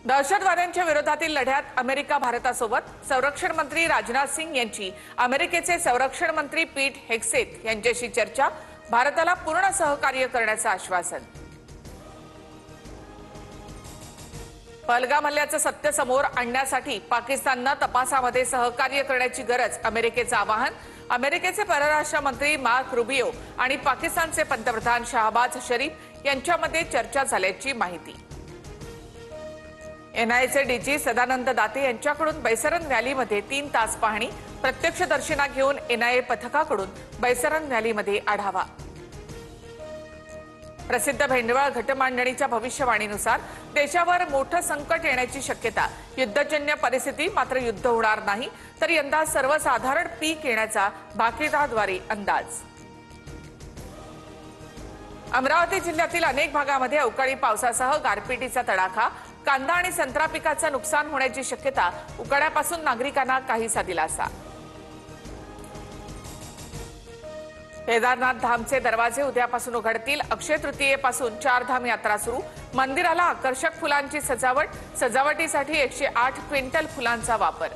दहशतवाद्यांच्या विरोधातील लढ्यात अमेरिका भारतासोबत संरक्षण मंत्री राजनाथ सिंग यांची अमेरिकेचे संरक्षण मंत्री पीट हेग्सेथ यांच्याशी चर्चा, भारताला पूर्ण सहकार्य करण्याचं आश्वासन। पहलगाम हल्ल्याचं सत्य समोर आणण्यासाठी पाकिस्ताननं तपासामध्ये सहकार्य करण्याची गरज, अमेरिकेचं आवाहन। अमेरिकेचे परराष्ट्र मंत्री मार्क रुबियो आणि पाकिस्तानचे पंतप्रधान शहबाज शरीफ यांच्यामध्ये चर्चा झाल्याची माहिती। एनआयएचे डीजी सदानंद दाते यांच्याकडून बैसरन व्हॅलीमध्ये 3 तास पाहणी, प्रत्यक्षदर्शींना घेऊन एनआयए पथकाकडून बैसरन व्हॅलीमध्ये आढावा। प्रसिद्ध भेंडवळ घटमांडणीच्या भविष्यवाणीनुसार देशावर मोठं संकट येण्याची शक्यता, युद्धजन्य परिस्थिती, मात्र युद्ध होणार नाही, तर यंदा सर्वसाधारण पीक येण्याचा भाकिताद्वारे अंदाज। अमरावती जिल्ह्यातील अनेक भागामध्ये अवकाळी पावसासह गारपिटीचा तडाखा, कांदा आणि संत्रा पिकाचं नुकसान होण्याची शक्यता, उकाड्यापासून नागरिकांना काहीसा दिलासा। केदारनाथ धामचे दरवाजे उद्यापासून उघडतील, अक्षय तृतीयेपासून 4 धाम यात्रा सुरू, मंदिराला आकर्षक फुलांची सजावट, सजावटीसाठी 108 क्विंटल फुलांचा वापर।